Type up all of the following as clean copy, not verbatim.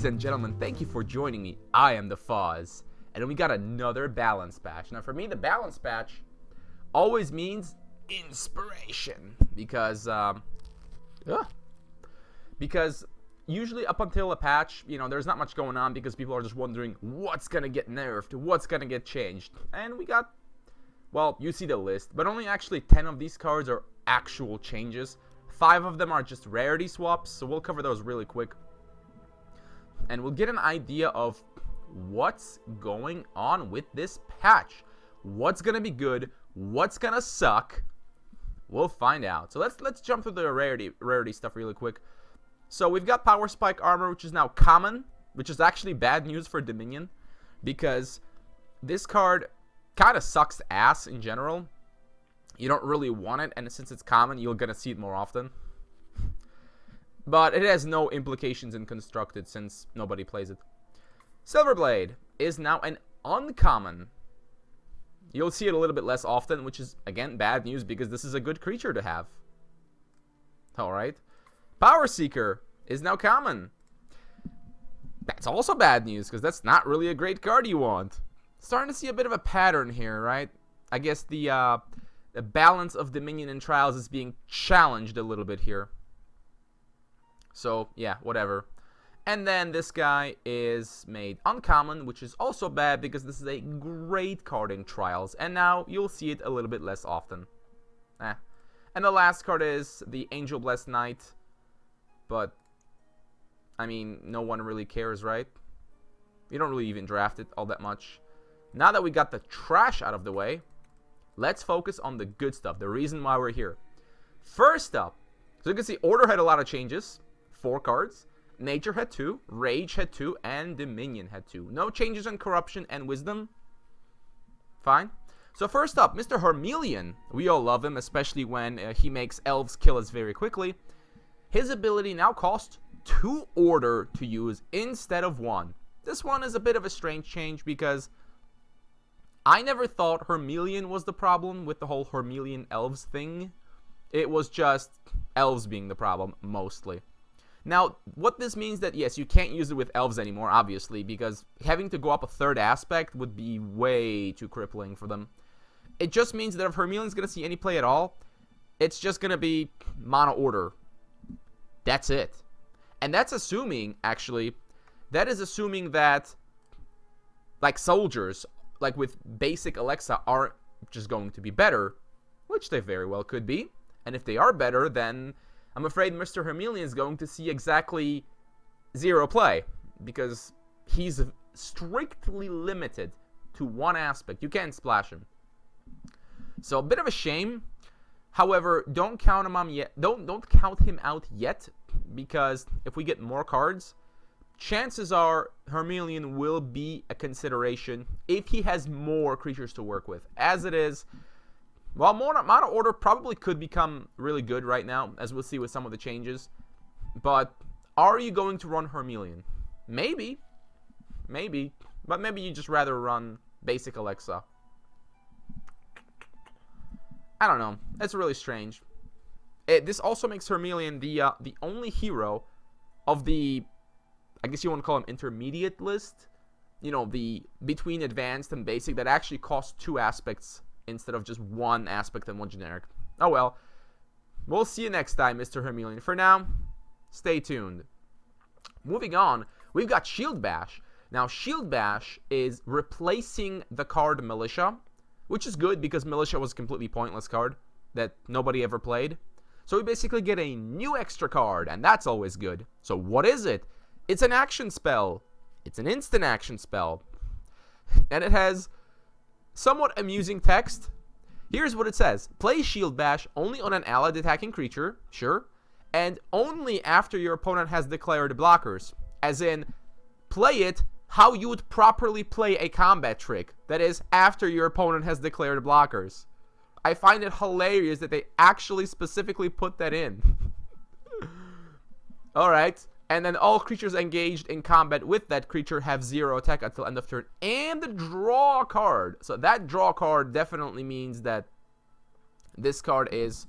Ladies and gentlemen, thank you for joining me. I am the Fuzz, and then we got another balance patch. Now for me, the balance patch always means inspiration, because usually up until a patch, there's not much going on because people are just wondering what's gonna get nerfed, what's gonna get changed. And we got, well, you see the list, but only actually 10 of these cards are actual changes. 5 of them are just rarity swaps, so we'll cover those really quick. And we'll get an idea of what's going on with this patch. What's gonna be good, what's gonna suck. We'll find out. So let's jump through the rarity stuff really quick. So we've got Power Spike Armor, which is now common, which is actually bad news for Dominion, because this card kind of sucks ass in general. You don't really want it, and since it's common, you're gonna see it more often. But it has no implications in Constructed since nobody plays it. Silverblade is now an uncommon. You'll see it a little bit less often, which is, again, bad news because this is a good creature to have. Alright. Power Seeker is now common. That's also bad news because that's not really a great card you want. Starting to see a bit of a pattern here, right? I guess the balance of Dominion and Trials is being challenged a little bit here. So, yeah, whatever. And then this guy is made uncommon, which is also bad because this is a great card in Trials. And now you'll see it a little bit less often. And the last card is the Angel Blessed Knight. But, I mean, no one really cares, right? You don't really even draft it all that much. Now that we got the trash out of the way, let's focus on the good stuff, the reason why we're here. First up, so you can see Order had a lot of changes. 4 cards. Nature had 2, Rage had 2, and Dominion had 2. No changes on Corruption and Wisdom. Fine. So first up, MrHerm. We all love him, especially when he makes elves kill us very quickly. His ability now costs 2 Order to use instead of 1. This one is a bit of a strange change because I never thought Hermelian was the problem with the whole Hermelian elves thing. It was just elves being the problem, mostly. Now, what this means that, yes, you can't use it with elves anymore, obviously, because having to go up a 3rd aspect would be way too crippling for them. It just means that if Hermelian's going to see any play at all, it's just going to be mono order. That's it. And that's assuming, actually, that is assuming that, like, soldiers, like with basic Alexa, aren't just going to be better, which they very well could be. And if they are better, then I'm afraid MrHerm is going to see exactly 0 play, because he's strictly limited to 1 aspect. You can't splash him. So a bit of a shame. However, don't count him out yet. Don't count him out yet, because if we get more cards, chances are Hermelian will be a consideration if he has more creatures to work with. As it is, well, mono order probably could become really good right now, as we'll see with some of the changes. But are you going to run Hermelian? Maybe. Maybe. But maybe you just rather run basic Alexa. I don't know. It's really strange. This also makes Hermelian the only hero of the, I guess you want to call him intermediate list. You know, the between advanced and basic that actually costs 2 aspects instead of just 1 aspect and 1 generic. Oh well. We'll see you next time, MrHerm. For now, stay tuned. Moving on, we've got Shield Bash. Now, Shield Bash is replacing the card Militia, which is good because Militia was a completely pointless card that nobody ever played. So we basically get a new extra card, and that's always good. So what is it? It's an action spell. It's an instant action spell. And it has somewhat amusing text. Here's what it says. Play Shield Bash only on an allied attacking creature, sure, and only after your opponent has declared blockers. As in, play it how you would properly play a combat trick. That is, after your opponent has declared blockers. I find it hilarious that they actually specifically put that in. Alright. And then all creatures engaged in combat with that creature have 0 attack until end of turn. And draw a card. So that draw card definitely means that this card is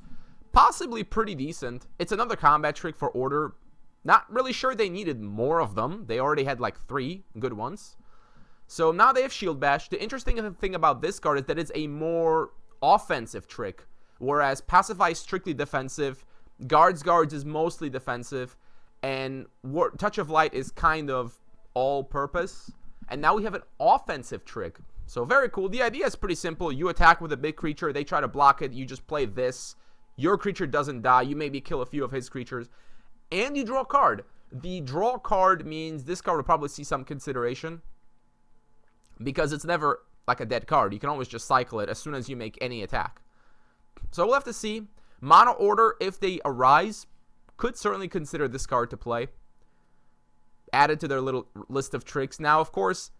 possibly pretty decent. It's another combat trick for Order. Not really sure they needed more of them. They already had like 3 good ones. So now they have Shield Bash. The interesting thing about this card is that it's a more offensive trick, whereas Pacify is strictly defensive, Guards is mostly defensive, and Touch of Light is kind of all-purpose. And now we have an offensive trick. So very cool. The idea is pretty simple. You attack with a big creature. They try to block it. You just play this. Your creature doesn't die. You maybe kill a few of his creatures. And you draw a card. The draw card means this card will probably see some consideration, because it's never like a dead card. You can always just cycle it as soon as you make any attack. So we'll have to see. Mono Order, if they arise, could certainly consider this card to play. Added to their little list of tricks. Now, of course,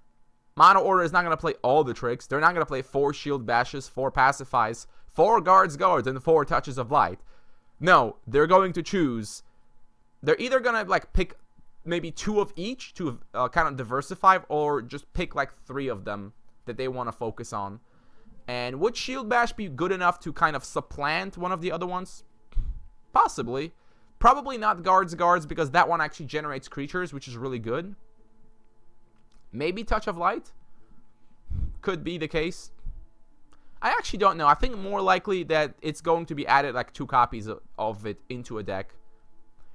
Mono Order is not going to play all the tricks. They're not going to play 4 Shield Bashes, 4 Pacifies, 4 Guards, and 4 Touches of Light. No, they're going to choose. They're either going to like pick maybe 2 of each to kind of diversify, or just pick like 3 of them that they want to focus on. And would Shield Bash be good enough to kind of supplant one of the other ones? Possibly. Probably not Guards, because that one actually generates creatures, which is really good. Maybe Touch of Light? Could be the case. I actually don't know. I think more likely that it's going to be added like 2 copies of it into a deck.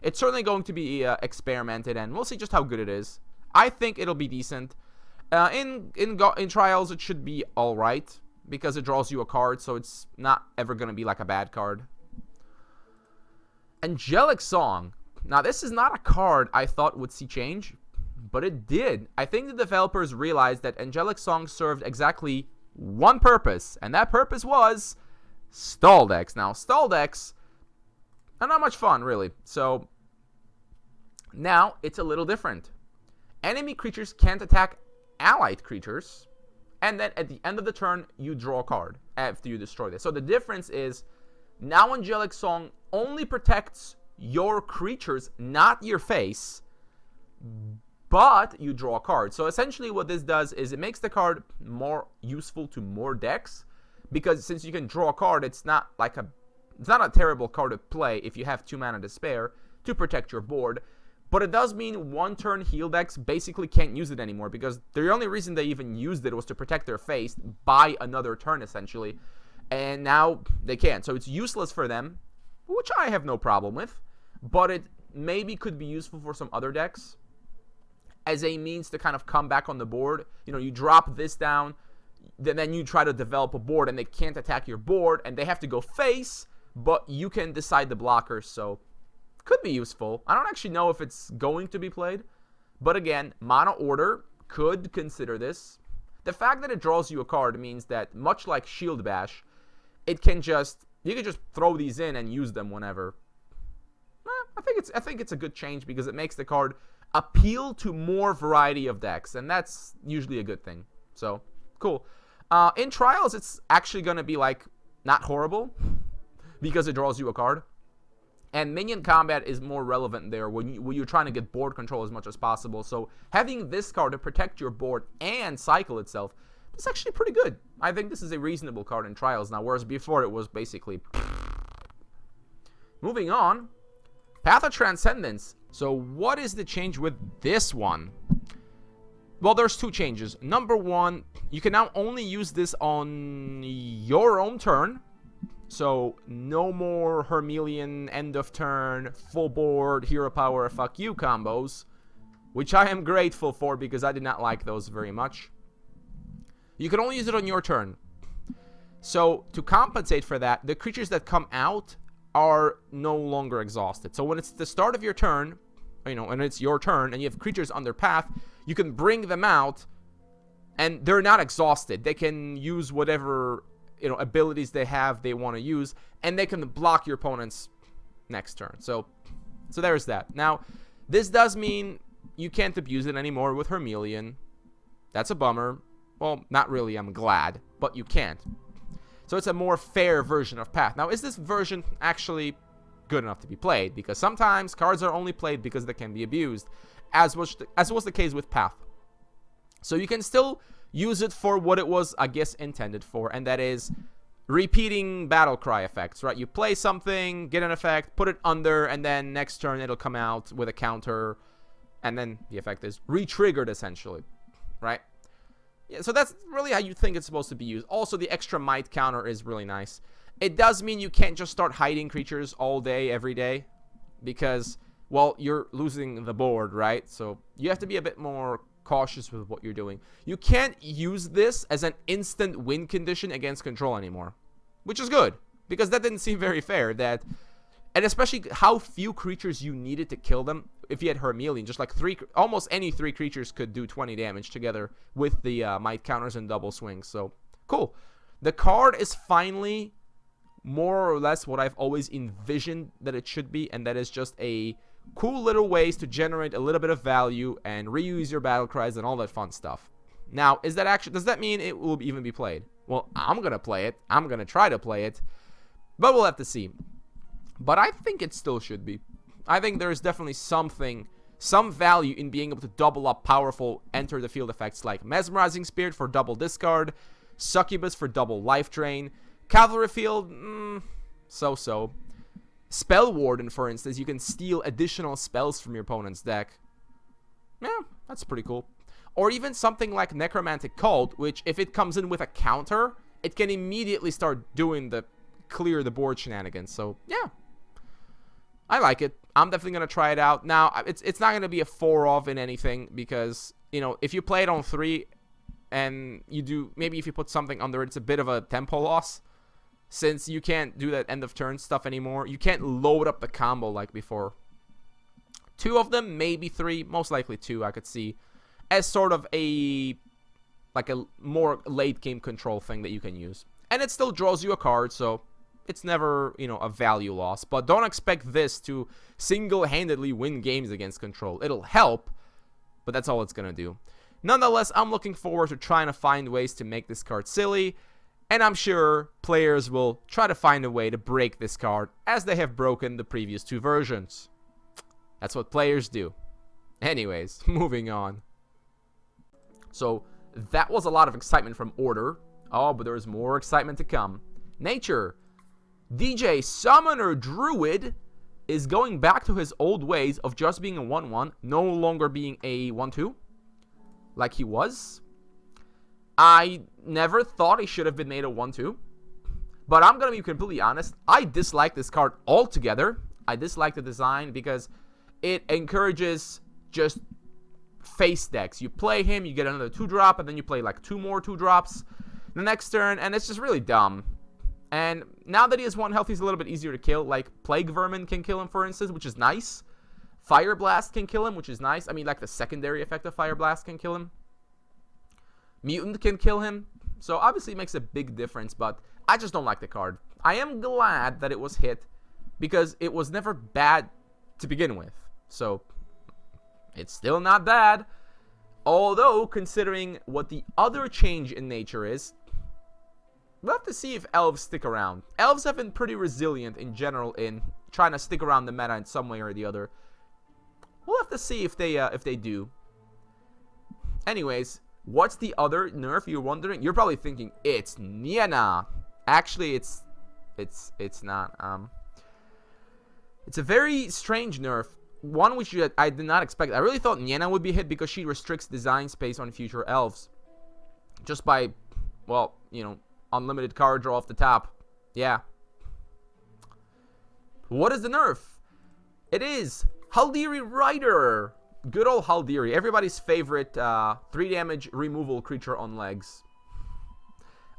It's certainly going to be experimented, and we'll see just how good it is. I think it'll be decent. In Trials, it should be alright, because it draws you a card, so it's not ever going to be like a bad card. Angelic Song. Now, this is not a card I thought would see change, but it did. I think the developers realized that Angelic Song served exactly one purpose, and that purpose was stall decks. Now, stall decks are not much fun, really. So now it's a little different. Enemy creatures can't attack allied creatures, and then at the end of the turn, you draw a card after you destroy this. So the difference is now Angelic Song only protects your creatures, not your face, but you draw a card. So essentially what this does is it makes the card more useful to more decks, because since you can draw a card, it's not a terrible card to play if you have 2 mana to spare to protect your board. But it does mean 1-turn heal decks basically can't use it anymore, because the only reason they even used it was to protect their face by another turn, essentially. And now they can't. So it's useless for them, which I have no problem with. But it maybe could be useful for some other decks as a means to kind of come back on the board. You know, you drop this down, then you try to develop a board, and they can't attack your board, and they have to go face, but you can decide the blockers, so could be useful. I don't actually know if it's going to be played, but again, Mono Order could consider this. The fact that it draws you a card means that, much like Shield Bash, you can just throw these in and use them whenever. I think it's a good change, because it makes the card appeal to more variety of decks, and that's usually a good thing. So cool. In Trials, it's actually going to be like not horrible, because it draws you a card. And minion combat is more relevant there when you're trying to get board control as much as possible. So having this card to protect your board and cycle itself is actually pretty good. I think this is a reasonable card in Trials now, whereas before it was basically... Moving on, Path of Transcendence. So what is the change with this one? Well, there's 2 changes. Number 1, you can now only use this on your own turn. So no more Hermelian, end of turn, full board, hero power, fuck you combos, which I am grateful for, because I did not like those very much. You can only use it on your turn. So to compensate for that, the creatures that come out are no longer exhausted. So when it's the start of your turn, and it's your turn, and you have creatures on their path, you can bring them out, and they're not exhausted. They can use whatever abilities they want to use, and they can block your opponent's next turn. So there's that. Now, this does mean you can't abuse it anymore with Hermelian. That's a bummer. Well, not really, I'm glad, but you can't. So it's a more fair version of Path. Now, is this version actually good enough to be played? Because sometimes cards are only played because they can be abused, as was the case with Path. So you can still use it for what it was, I guess, intended for, and that is repeating battle cry effects, right? You play something, get an effect, put it under, and then next turn it'll come out with a counter, and then the effect is re-triggered essentially, right? Yeah, so that's really how you think it's supposed to be used. Also, the extra might counter is really nice. It does mean you can't just start hiding creatures all day, every day, because, well, you're losing the board, right? So you have to be a bit more cautious with what you're doing. You can't use this as an instant win condition against control anymore, which is good, because that didn't seem very fair. That, and especially how few creatures you needed to kill them. If you had Hermelian, just like almost any 3 creatures could do 20 damage together with the might counters and double swings. So cool. The card is finally more or less what I've always envisioned that it should be, and that is just a cool little ways to generate a little bit of value and reuse your battle cries and all that fun stuff. Now, is that actually, does that mean it will even be played? Well, I'm gonna play it. I'm gonna try to play it, but we'll have to see. But I think it still should be. I think there's definitely some value in being able to double up powerful enter the field effects like Mesmerizing Spirit for double discard, Succubus for double life drain, Cavalry Field, so-so. Spell Warden, for instance, you can steal additional spells from your opponent's deck. Yeah, that's pretty cool. Or even something like Necromantic Cult, which if it comes in with a counter, it can immediately start doing the clear the board shenanigans. So, yeah. I like it. I'm definitely going to try it out. Now, it's not going to be a 4-off in anything because, you know, if you play it on 3 and you do, maybe if you put something under it, it's a bit of a tempo loss. Since you can't do that end of turn stuff anymore. You can't load up the combo like before. 2 of them, maybe 3, most likely 2 I could see. As sort of a more late game control thing that you can use. And it still draws you a card, so it's never, you know, a value loss. But don't expect this to single-handedly win games against control. It'll help, but that's all it's going to do. Nonetheless, I'm looking forward to trying to find ways to make this card silly. And I'm sure players will try to find a way to break this card as they have broken the previous 2 versions. That's what players do. Anyways, moving on. So, that was a lot of excitement from Order. Oh, but there's more excitement to come. Nature. DJ Summoner Druid is going back to his old ways of just being a 1-1, no longer being a 1-2, like he was. I never thought he should have been made a 1-2. But I'm going to be completely honest. I dislike this card altogether. I dislike the design because it encourages just face decks. You play him, you get another 2-drop, and then you play like 2 more 2-drops the next turn, and it's just really dumb. And now that he has 1 health, he's a little bit easier to kill. Like, Plague Vermin can kill him, for instance, which is nice. Fire Blast can kill him, which is nice. I mean, like, the secondary effect of Fire Blast can kill him. Mutant can kill him. So, obviously, it makes a big difference, but I just don't like the card. I am glad that it was hit because it was never bad to begin with. So, it's still not bad. Although, considering what the other change in nature is, we'll have to see if elves stick around. Elves have been pretty resilient in general in trying to stick around the meta in some way or the other. We'll have to see if they do. Anyways, what's the other nerf you're wondering? You're probably thinking it's Niena. Actually, it's not. It's a very strange nerf. One which I did not expect. I really thought Niena would be hit because she restricts design space on future elves. Just by, well, you know, unlimited card draw off the top. Yeah. What is the nerf? It is Haldiri Rider. Good old Haldiri. Everybody's favorite 3 damage removal creature on legs.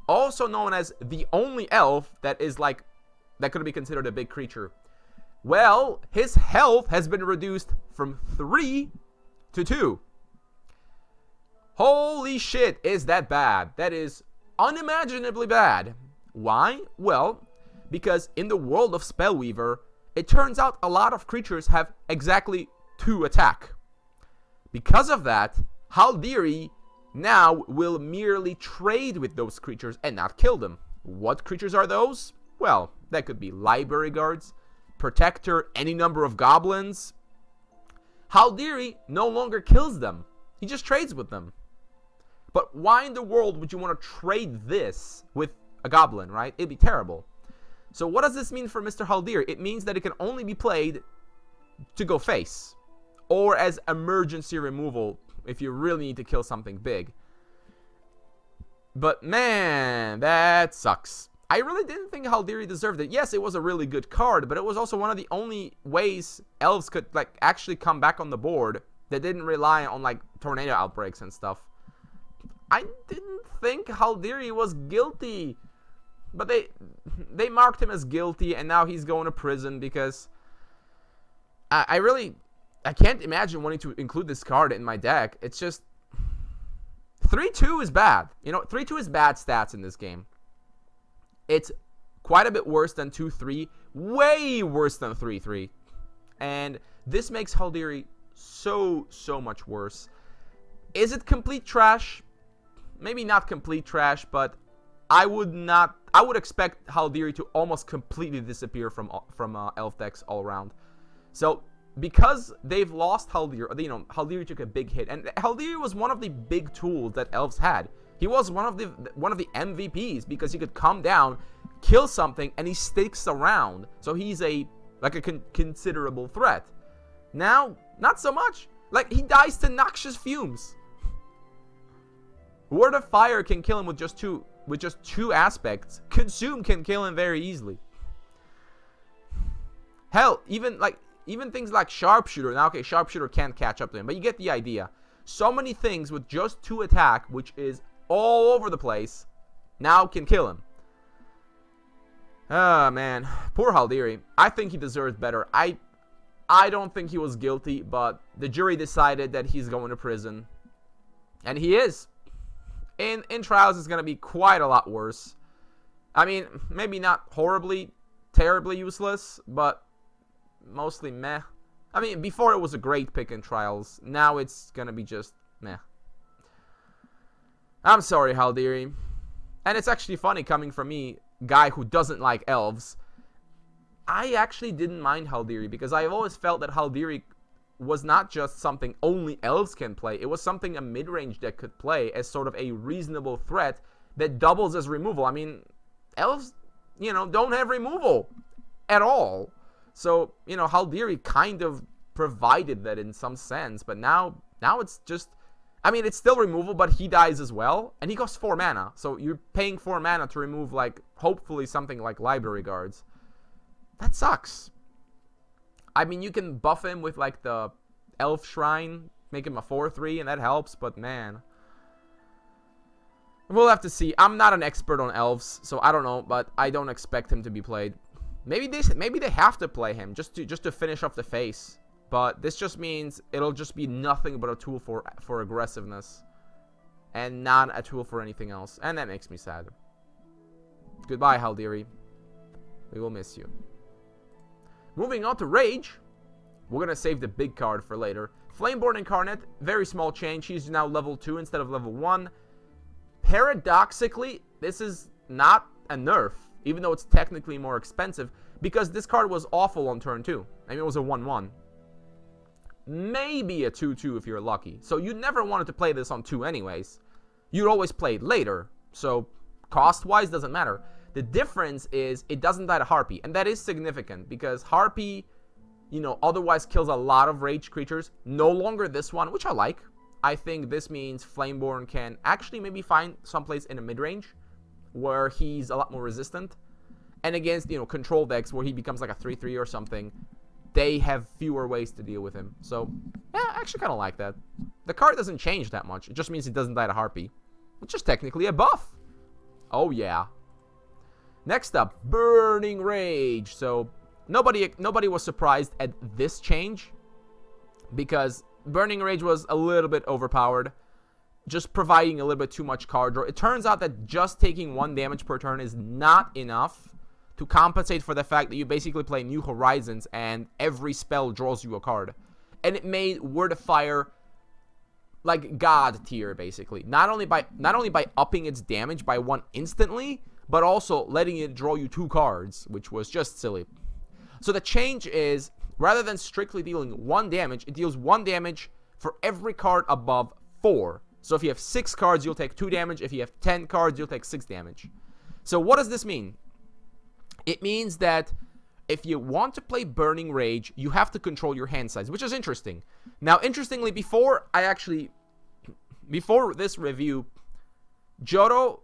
Also known as the only elf that is like, that could be considered a big creature. Well, his health has been reduced from 3 to 2. Holy shit, is that bad? That is unimaginably bad. Why? Well, because in the world of Spellweaver, it turns out a lot of creatures have exactly 2 attack. Because of that, Haldiri now will merely trade with those creatures and not kill them. What creatures are those? Well, that could be library guards, protector, any number of goblins. Haldiri no longer kills them. He just trades with them. But why in the world would you want to trade this with a goblin, right? It'd be terrible. So what does this mean for Mr. Haldir? It means that it can only be played to go face, or as emergency removal if you really need to kill something big. But man, that sucks. I really didn't think Haldiri deserved it. Yes, it was a really good card, but it was also one of the only ways elves could like actually come back on the board that didn't rely on like tornado outbreaks and stuff. I didn't think Haldiri was guilty, but they marked him as guilty, and now he's going to prison because I can't imagine wanting to include this card in my deck. It's just 3-2 is bad. You know, 3-2 is bad stats in this game. It's quite a bit worse than 2-3, way worse than 3-3. And this makes Haldiri so much worse. Is it complete trash? Maybe not complete trash, but I would expect Haldiri to almost completely disappear from elf decks all around. So because they've lost Haldiri, you know, Haldiri took a big hit, and Haldiri was one of the big tools that elves had. He was one of the MVPs because he could come down, kill something, and he sticks around. So he's a considerable threat. Now, not so much. Like, he dies to noxious fumes. Word of Fire can kill him with just two aspects. Consume can kill him very easily. Hell, even things like Sharpshooter. Now, okay, Sharpshooter can't catch up to him, but you get the idea. So many things with just 2 attack, which is all over the place, now can kill him. Ah, man. Poor Haldiri. I think he deserves better. I don't think he was guilty, but the jury decided that he's going to prison. And he is. In trials, it's going to be quite a lot worse. I mean, maybe not horribly, terribly useless, but mostly meh. I mean, before it was a great pick in trials. Now it's going to be just meh. I'm sorry, Haldiri. And it's actually funny coming from me, guy who doesn't like elves. I actually didn't mind Haldiri because I've always felt that Haldiri was not just something only elves can play. It was something a mid-range deck could play as sort of a reasonable threat that doubles as removal. I mean, elves, you know, don't have removal at all. So, you know, Haldiri kind of provided that in some sense. But now it's just, I mean, it's still removal, but he dies as well. And he costs 4 mana. So you're paying 4 mana to remove, like, hopefully something like Library Guards. That sucks. I mean, you can buff him with, like, the Elf Shrine, make him a 4-3, and that helps, but man. We'll have to see. I'm not an expert on elves, so I don't know, but I don't expect him to be played. Maybe they have to play him just to finish off the face. But this just means it'll just be nothing but a tool for aggressiveness. And not a tool for anything else. And that makes me sad. Goodbye, Haldiri. We will miss you. Moving on to Rage. We're going to save the big card for later. Flameborn Incarnate. Very small change. She's now level 2 instead of level 1. Paradoxically, this is not a nerf. Even though it's technically more expensive. Because this card was awful on turn 2. I mean, it was a 1-1. Maybe a 2-2 if you're lucky. So you never wanted to play this on 2 anyways. You'd always play it later. So cost-wise, doesn't matter. The difference is it doesn't die to Harpy. And that is significant because Harpy, you know, otherwise kills a lot of rage creatures. No longer this one, which I like. I think this means Flameborn can actually maybe find someplace in a mid-range where he's a lot more resistant. And against, you know, control decks where he becomes like a 3-3 or something, they have fewer ways to deal with him. So, yeah, I actually kind of like that. The card doesn't change that much. It just means it doesn't die to Harpy, which is technically a buff. Oh, yeah. Next up, Burning Rage. So, nobody was surprised at this change because Burning Rage was a little bit overpowered, just providing a little bit too much card draw. It turns out that just taking 1 damage per turn is not enough to compensate for the fact that you basically play New Horizons and every spell draws you a card. And it made Word of Fire like god tier, basically. Not only by upping its damage by 1 instantly, but also letting it draw you 2 cards, which was just silly. So the change is, rather than strictly dealing 1 damage, it deals 1 damage for every card above 4. So if you have 6 cards, you'll take 2 damage. If you have 10 cards, you'll take 6 damage. So what does this mean? It means that if you want to play Burning Rage, you have to control your hand size, which is interesting. Now, interestingly, before this review, Joro,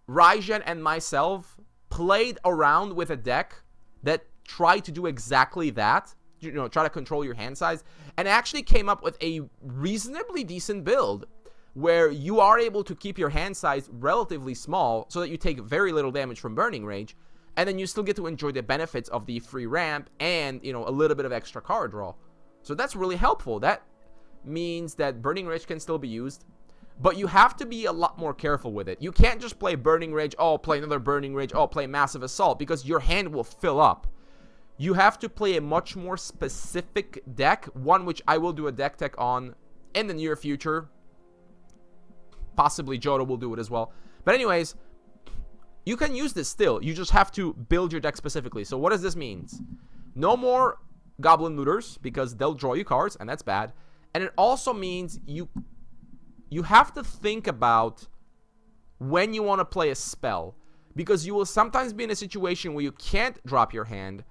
Raijin, and myself played around with a deck that tried to do exactly that. You know, try to control your hand size, and actually came up with a reasonably decent build where you are able to keep your hand size relatively small so that you take very little damage from Burning Rage, and then you still get to enjoy the benefits of the free ramp and, you know, a little bit of extra card draw. So that's really helpful. That means that Burning Rage can still be used, but you have to be a lot more careful with it. You can't just play Burning Rage, oh, play another Burning Rage, oh, play Massive Assault, because your hand will fill up. You have to play a much more specific deck, one which I will do a deck tech on in the near future. Possibly Joro will do it as well. But anyways, you can use this still. You just have to build your deck specifically. So what does this mean? No more Goblin Looters, because they'll draw you cards, and that's bad. And it also means you have to think about when you want to play a spell, because you will sometimes be in a situation where you can't drop your hand.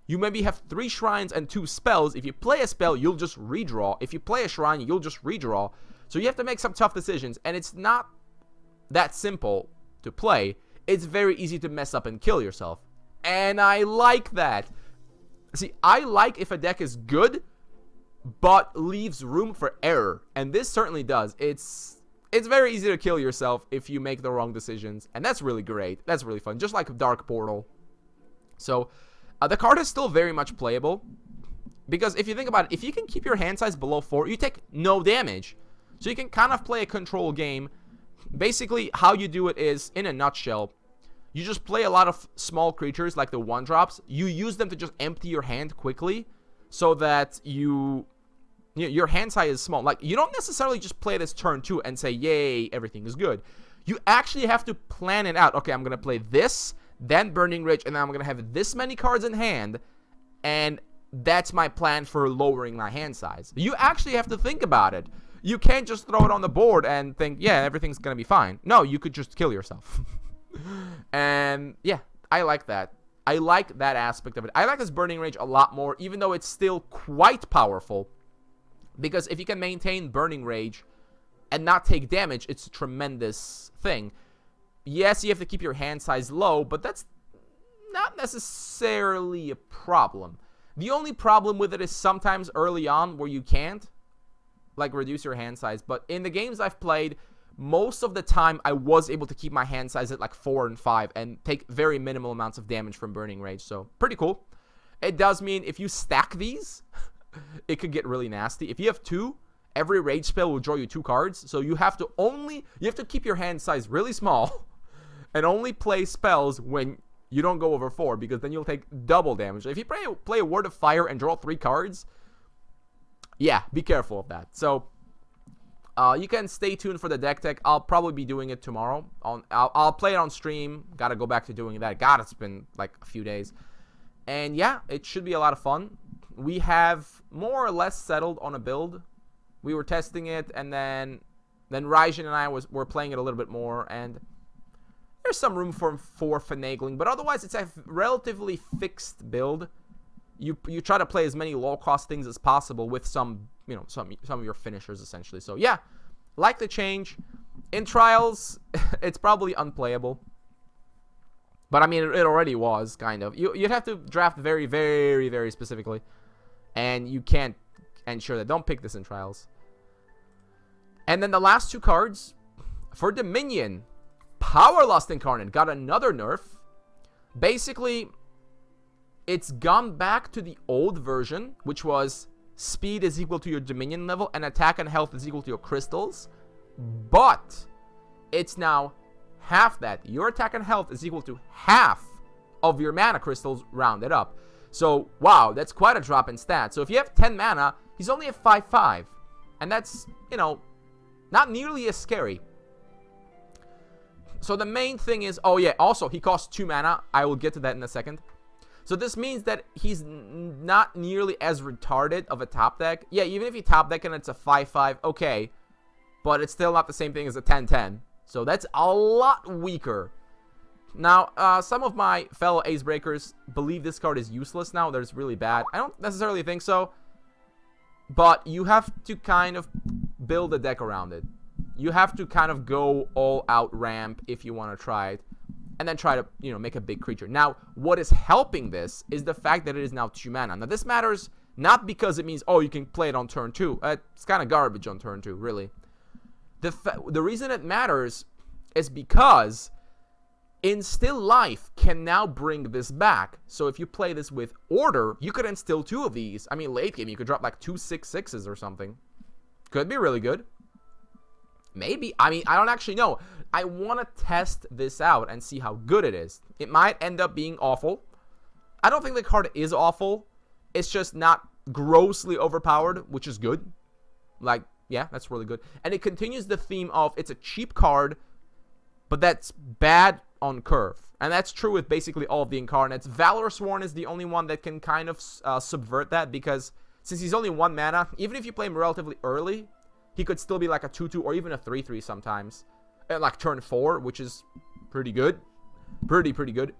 You maybe have 3 shrines and 2 spells. If you play a spell, you'll just redraw. If you play a shrine, you'll just redraw. So you have to make some tough decisions, and it's not that simple to play. It's very easy to mess up and kill yourself. And I like that. See, I like if a deck is good, but leaves room for error. And this certainly does. It's very easy to kill yourself if you make the wrong decisions. And that's really great. That's really fun. Just like Dark Portal. So the card is still very much playable, because if you think about it, if you can keep your hand size below 4, you take no damage. So you can kind of play a control game. Basically, how you do it is, in a nutshell, you just play a lot of small creatures like the 1-drops. You use them to just empty your hand quickly so that your hand size is small. Like, you don't necessarily just play this turn 2 and say, yay, everything is good. You actually have to plan it out. Okay, I'm going to play this, then Burning Rage, and then I'm going to have this many cards in hand, and that's my plan for lowering my hand size. You actually have to think about it. You can't just throw it on the board and think, yeah, everything's going to be fine. No, you could just kill yourself. And yeah, I like that. I like that aspect of it. I like this Burning Rage a lot more, even though it's still quite powerful. Because if you can maintain Burning Rage and not take damage, it's a tremendous thing. Yes, you have to keep your hand size low, but that's not necessarily a problem. The only problem with it is sometimes early on where you can't, like, reduce your hand size. But in the games I've played, most of the time I was able to keep my hand size at like 4 and 5 and take very minimal amounts of damage from Burning Rage. So pretty cool. It does mean if you stack these, it could get really nasty. If you have 2, every rage spell will draw you 2 cards. So you have to keep your hand size really small and only play spells when you don't go over 4, because then you'll take double damage. If you play a Word of Fire and draw 3 cards, yeah, be careful of that. So you can stay tuned for the deck tech. I'll probably be doing it tomorrow. I'll play it on stream. Gotta go back to doing that. God, it's been like a few days. And yeah, it should be a lot of fun. We have more or less settled on a build. We were testing it, and then Raijin and I were playing it a little bit more, and there's some room for finagling, but otherwise it's a relatively fixed build. You try to play as many low-cost things as possible with some of your finishers, essentially. So yeah, like the change. In Trials, it's probably unplayable. But I mean, it already was, kind of. You'd have to draft very, very, very specifically. And you can't ensure that. Don't pick this in Trials. And then the last 2 cards for Dominion. Powerlust Incarnate got another nerf. Basically, it's gone back to the old version, which was speed is equal to your Dominion level and attack and health is equal to your crystals. But it's now half that. Your attack and health is equal to half of your mana crystals rounded up. So, wow, that's quite a drop in stats. So if you have 10 mana, he's only at 5/5. And that's, not nearly as scary. So the main thing is, oh yeah, also he costs 2 mana. I will get to that in a second. So this means that he's not nearly as retarded of a top deck. Yeah, even if you top deck and it's a 5/5, okay. But it's still not the same thing as a 10/10. So that's a lot weaker. Now, some of my fellow ace breakers believe this card is useless now. That it's really bad. I don't necessarily think so. But you have to kind of build a deck around it. You have to kind of go all out ramp if you want to try it. And then try to, you know, make a big creature. Now, what is helping this is the fact that it is now 2 mana. Now, this matters not because it means, oh, you can play it on turn 2. It's kind of garbage on turn 2, really. The reason it matters is because in Still Life can now bring this back. So if you play this with Order, you could instill 2 of these. I mean, late game, you could drop like 2 6/6s or something. Could be really good. Maybe. I mean, I don't actually know. I want to test this out and see how good it is. It might end up being awful. I don't think the card is awful. It's just not grossly overpowered, which is good. Like, yeah, that's really good. And it continues the theme of it's a cheap card, but that's bad on curve. And that's true with basically all of the incarnates. Valorsworn is the only one that can kind of subvert that, because since he's only 1 mana, even if you play him relatively early, he could still be like a 2/2 or even a 3/3 sometimes. At like turn 4, which is pretty good. Pretty good.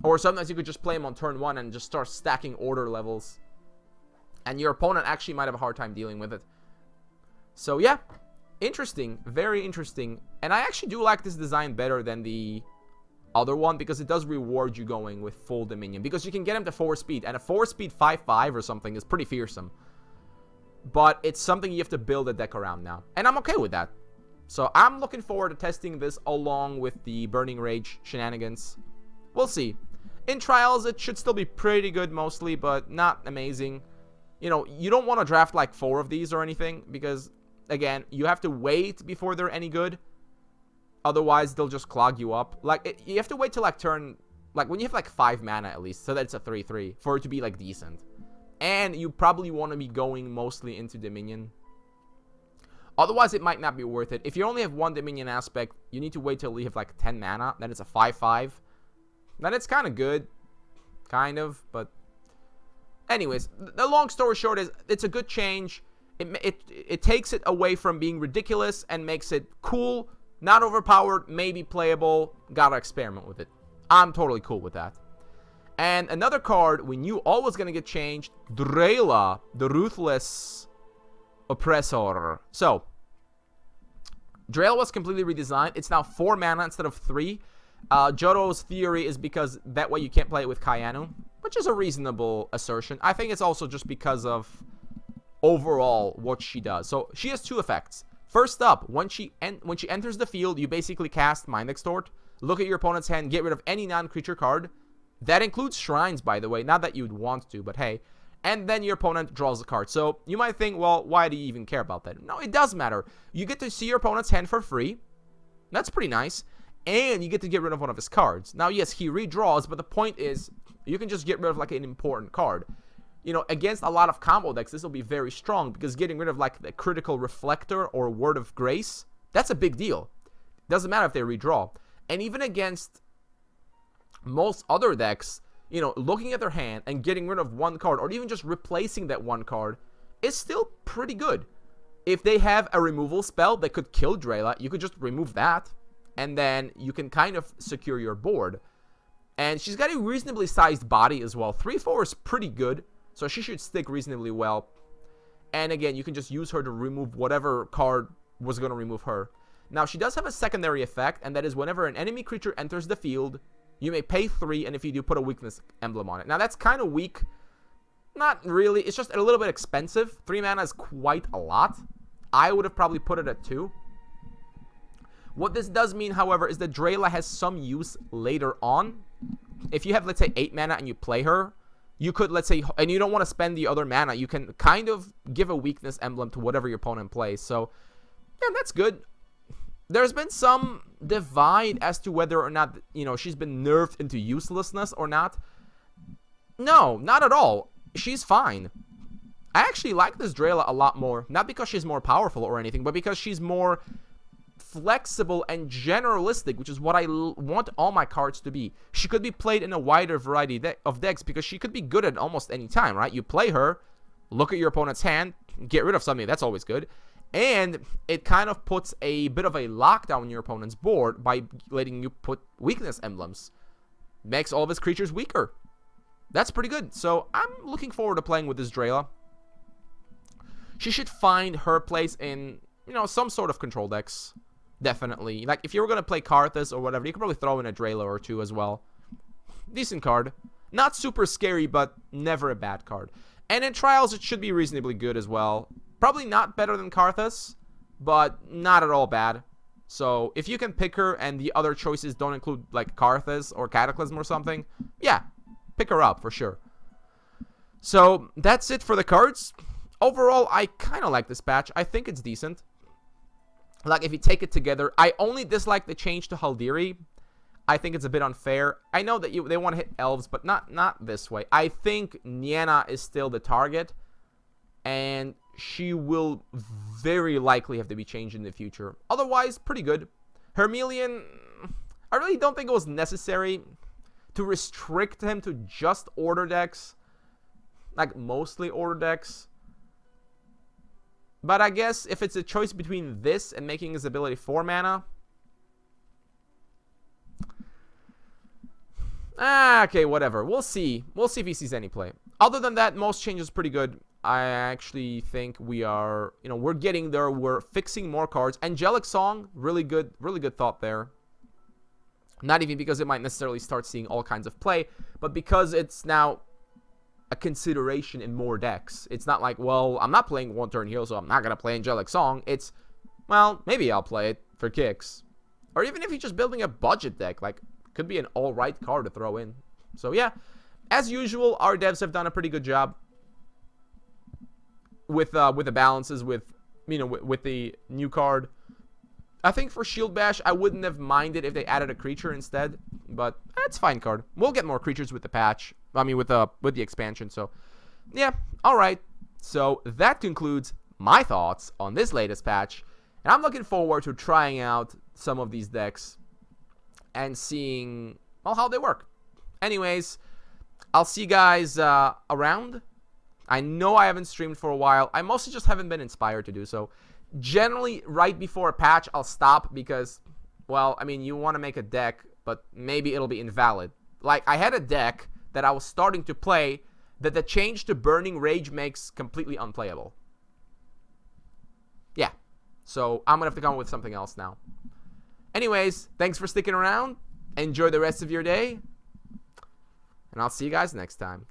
Or sometimes you could just play him on turn 1 and just start stacking order levels. And your opponent actually might have a hard time dealing with it. So yeah, interesting. Very interesting. And I actually do like this design better than the other one, because it does reward you going with full Dominion. Because you can get him to 4 speed. And a 4 speed 5/5 or something is pretty fearsome. But it's something you have to build a deck around now. And I'm okay with that. So I'm looking forward to testing this along with the Burning Rage shenanigans. We'll see. In Trials, it should still be pretty good mostly, but not amazing. You know, you don't want to draft like 4 of these or anything, because, again, you have to wait before they're any good. Otherwise, they'll just clog you up. Like, you have to wait till like turn, like when you have like 5 mana at least, so that it's a 3/3 for it to be like decent. And you probably want to be going mostly into Dominion. Otherwise, it might not be worth it. If you only have 1 Dominion aspect, you need to wait till you have like 10 mana. Then it's a 5/5. Then it's kind of good. Kind of, but... Anyways, the long story short is, it's a good change. It takes it away from being ridiculous and makes it cool, not overpowered, maybe playable. Gotta experiment with it. I'm totally cool with that. And another card we knew always gonna get changed, Drella, the Ruthless Oppressor. So, Drella was completely redesigned. It's now 4 mana instead of 3. Jodo's theory is because that way you can't play it with Kayanu, which is a reasonable assertion. I think it's also just because of overall what she does. So, she has 2 effects. First up, when she enters the field, you basically cast Mind Extort, look at your opponent's hand, get rid of any non-creature card. That includes shrines, by the way. Not that you'd want to, but hey. And then your opponent draws a card. So you might think, well, why do you even care about that? No, it does matter. You get to see your opponent's hand for free. That's pretty nice. And you get to get rid of one of his cards. Now, yes, he redraws, but the point is, you can just get rid of like an important card. You know, against a lot of combo decks, this will be very strong, because getting rid of like the Critical Reflector or Word of Grace, that's a big deal. Doesn't matter if they redraw. And even against most other decks, you know, looking at their hand and getting rid of 1 card, or even just replacing that 1 card, is still pretty good. If they have a removal spell that could kill Drella, you could just remove that, and then you can kind of secure your board. And she's got a reasonably sized body as well. 3/4 is pretty good, so she should stick reasonably well. And again, you can just use her to remove whatever card was going to remove her. Now, she does have a secondary effect, and that is whenever an enemy creature enters the field, you may pay 3, and if you do, put a weakness emblem on it. Now, that's kind of weak. Not really. It's just a little bit expensive. 3 mana is quite a lot. I would have probably put it at 2. What this does mean, however, is that Drella has some use later on. If you have, let's say, 8 mana and you play her, you could, let's say, and you don't want to spend the other mana, you can kind of give a weakness emblem to whatever your opponent plays. So, yeah, that's good. There's been some divide as to whether or not, you know, she's been nerfed into uselessness or not. No, not at all. She's fine. I actually like this Drella a lot more. Not because she's more powerful or anything, but because she's more flexible and generalistic, which is what I want all my cards to be. She could be played in a wider variety of decks, because she could be good at almost any time, right? You play her, look at your opponent's hand, get rid of something. That's always good. And it kind of puts a bit of a lockdown on your opponent's board by letting you put weakness emblems. Makes all of his creatures weaker. That's pretty good. So I'm looking forward to playing with this Drella. She should find her place in, you know, some sort of control decks. Definitely. Like, if you were going to play Karthus or whatever, you could probably throw in a Drella or two as well. Decent card. Not super scary, but never a bad card. And in Trials, it should be reasonably good as well. Probably not better than Karthus, but not at all bad. So, if you can pick her and the other choices don't include, like, Karthus or Cataclysm or something, yeah, pick her up for sure. So, that's it for the cards. Overall, I kind of like this patch. I think it's decent. Like, if you take it together, I only dislike the change to Haldiri. I think it's a bit unfair. I know that they want to hit elves, but not this way. I think Nienna is still the target, and she will very likely have to be changed in the future. Otherwise, pretty good. Hermelian, I really don't think it was necessary to restrict him to just order decks. Like, mostly order decks. But I guess if it's a choice between this and making his ability 4 mana. Okay, whatever. We'll see. We'll see if he sees any play. Other than that, most changes pretty good. I actually think we are, you know, we're getting there. We're fixing more cards. Angelic Song, really good thought there. Not even because it might necessarily start seeing all kinds of play, but because it's now a consideration in more decks. It's not like, well, I'm not playing one turn heal, so I'm not going to play Angelic Song. It's, well, maybe I'll play it for kicks. Or even if you're just building a budget deck, like, could be an alright card to throw in. So yeah, as usual, our devs have done a pretty good job with the balances, with, you know, with the new card. I think for Shield Bash, I wouldn't have minded if they added a creature instead, but that's fine card. We'll get more creatures with the patch. I mean, with the expansion. So yeah, all right. So that concludes my thoughts on this latest patch, and I'm looking forward to trying out some of these decks and seeing, well, how they work. Anyways, I'll see you guys around. I know I haven't streamed for a while. I mostly just haven't been inspired to do so. Generally, right before a patch, I'll stop because, well, I mean, you want to make a deck, but maybe it'll be invalid. Like, I had a deck that I was starting to play that the change to Burning Rage makes completely unplayable. Yeah. So, I'm going to have to come up with something else now. Anyways, thanks for sticking around. Enjoy the rest of your day. And I'll see you guys next time.